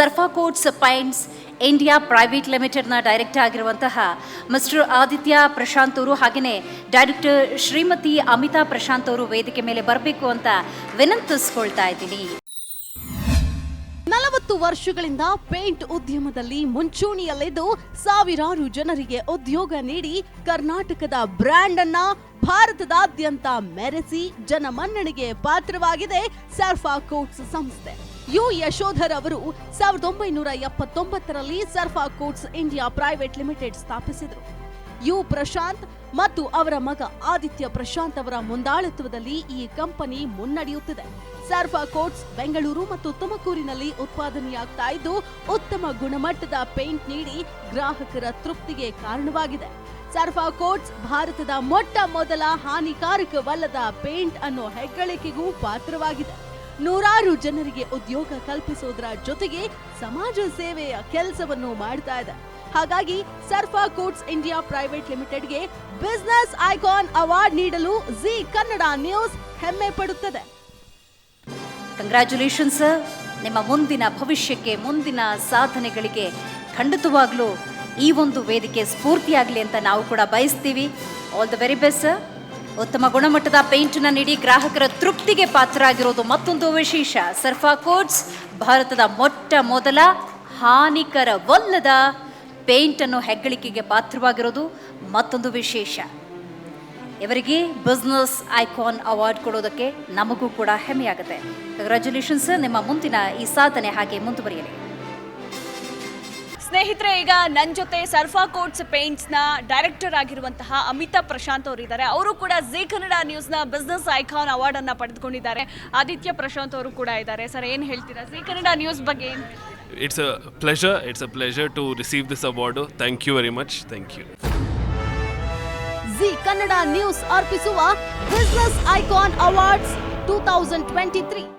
ಸರ್ಫಾ quotes paints India private ಲಿಮಿಟೆಡ್ನ director ಆಗಿರುವಂತಹ mister Aditya Prashant ಅವರು ಹಾಗೆಯೇ ಡೈರೆಕ್ಟರ್ ಶ್ರೀಮತಿ ಅಮಿತಾ ಪ್ರಶಾಂತ್ ಅವರು ವೇದಿಕೆ ಮೇಲೆ ಬರಬೇಕು ಅಂತ ವಿನಂತಿಸ್ಕೊಳ್ತಾ ಇದ್ದೀನಿ. 40 ವರ್ಷಗಳಿಂದ ಪೇಂಟ್ ಉದ್ಯಮದಲ್ಲಿ ಮುಂಚೂಣಿಯಲ್ಲಿದ್ದು ಸಾವಿರಾರು ಜನರಿಗೆ ಉದ್ಯೋಗ ನೀಡಿ ಕರ್ನಾಟಕದ ಬ್ರ್ಯಾಂಡ್ ಅನ್ನ ಭಾರತದಾದ್ಯಂತ ಮೆರೆಸಿ ಜನಮನ್ನಣೆಗೆ ಪಾತ್ರವಾಗಿದೆ ಸರ್ಫಾ ಕೋಟ್ಸ್ ಸಂಸ್ಥೆ. ಯು ಯಶೋಧರ್ ಅವರು 1979ರಲ್ಲಿ ಸರ್ಫಾ ಕೋಟ್ಸ್ ಇಂಡಿಯಾ ಪ್ರೈವೇಟ್ ಲಿಮಿಟೆಡ್ ಸ್ಥಾಪಿಸಿದರು. ಯು ಪ್ರಶಾಂತ್ ಮತ್ತು ಅವರ ಮಗ ಆದಿತ್ಯ ಪ್ರಶಾಂತ್ ಅವರ ಮುಂದಾಳತ್ವದಲ್ಲಿ ಈ ಕಂಪನಿ ಮುನ್ನಡೆಯುತ್ತಿದೆ. ಸರ್ಫಾ ಕೋಟ್ಸ್ ಬೆಂಗಳೂರು ಮತ್ತು ತುಮಕೂರಿನಲ್ಲಿ ಉತ್ಪಾದನೆಯಾಗ್ತಾ ಇದ್ದು ಉತ್ತಮ ಗುಣಮಟ್ಟದ ಪೇಂಟ್ ನೀಡಿ ಗ್ರಾಹಕರ ತೃಪ್ತಿಗೆ ಕಾರಣವಾಗಿದೆ. ಸರ್ಫಾ ಕೋಟ್ಸ್ ಭಾರತದ ಮೊಟ್ಟ ಮೊದಲ ಹಾನಿಕಾರಕವಲ್ಲದ ಪೇಂಟ್ ಅನ್ನೋ ಹೆಗ್ಗಳಿಕೆಗೂ ಪಾತ್ರವಾಗಿದೆ. ನೂರಾರು ಜನರಿಗೆ ಉದ್ಯೋಗ ಕಲ್ಪಿಸೋದರ ಜೊತೆಗೆ ಸಮಾಜ ಸೇವೆಯ ಕೆಲಸವನ್ನು ಮಾಡ್ತಾ ಇದೆ. ಹಾಗಾಗಿ ಸರ್ಫಾ ಕೋಟ್ಸ್ ಇಂಡಿಯಾ ಪ್ರೈವೇಟ್ ಲಿಮಿಟೆಡ್ಗೆ ಬಿಸಿನೆಸ್ ಐಕಾನ್ ಅವಾರ್ಡ್ ನೀಡಲು ಜಿ ಕನ್ನಡ ನ್ಯೂಸ್ ಹೆಮ್ಮೆ ಪಡುತ್ತದೆ. Congratulations sir. ನಿಮ್ಮ ಮುಂದಿನ ಭವಿಷ್ಯಕ್ಕೆ, ಮುಂದಿನ ಸಾಧನೆಗಳಿಗೆ ಖಂಡಿತವಾಗ್ಲೂ ಈ ಒಂದು ವೇದಿಕೆ ಸ್ಫೂರ್ತಿಯಾಗಲಿ ಅಂತ ನಾವು ಕೂಡ ಬಯಸ್ತೀವಿ. All the very best sir. ಉತ್ತಮ ಗುಣಮಟ್ಟದ ಪೇಂಟನ್ನು ನೀಡಿ ಗ್ರಾಹಕರ ತೃಪ್ತಿಗೆ ಪಾತ್ರರಾಗಿರೋದು ಮತ್ತೊಂದು ವಿಶೇಷ. ಸರ್ಫಾ ಕೋಟ್ಸ್ ಭಾರತದ ಮೊಟ್ಟ ಮೊದಲ ಹಾನಿಕರವಲ್ಲದ ಪೇಂಟ್ ಅನ್ನು ಹೆಗ್ಗಳಿಕೆಗೆ ಪಾತ್ರವಾಗಿರೋದು ಮತ್ತೊಂದು ವಿಶೇಷ. ಇವರಿಗೆ ಬಿಸ್ನೆಸ್ ಐಕಾನ್ ಅವಾರ್ಡ್ ಕೊಡೋದಕ್ಕೆ ನಮಗೂ ಕೂಡ ಹೆಮ್ಮೆಯಾಗುತ್ತೆ. ಕಂಗ್ರ್ಯಾಚುಲೇಷನ್ಸ್. ನಿಮ್ಮ ಮುಂದಿನ ಈ ಸಾಧನೆ ಹಾಗೆ ಮುಂದುವರಿಯಲಿ. ಸ್ನೇಹಿತರೆ, ಈಗ ನನ್ನ ಜೊತೆ ಸರ್ಫಾ ಕೋಟ್ಸ್ ಪೇಂಟ್ಸ್ನ ಡೈರೆಕ್ಟರ್ ಆಗಿರುವಂತಹ ಅಮಿತಾ ಪ್ರಶಾಂತ್ ಅವರು ಇದ್ದಾರೆ. ಅವರು ಕೂಡ ಜಿ ಕನ್ನಡ ನ್ಯೂಸ್ನ ಬಿಸ್ನೆಸ್ ಐಕಾನ್ ಅವಾರ್ಡನ್ನು ಪಡೆದುಕೊಂಡಿದ್ದಾರೆ. ಆದಿತ್ಯ ಪ್ರಶಾಂತ್ ಅವರು ಕೂಡ ಇದ್ದಾರೆ. ಸರ್, ಏನು ಹೇಳ್ತೀರಾ ಜಿ ಕನ್ನಡ ನ್ಯೂಸ್ ಬಗ್ಗೆ? It's a pleasure to receive this award. Thank you very much. Thank you. G Kannada news ಅರ್ಪಿಸುವ ಬಿಸಿನೆಸ್ ಐಕಾನ್ ಅವಾರ್ಡ್ಸ್ 2023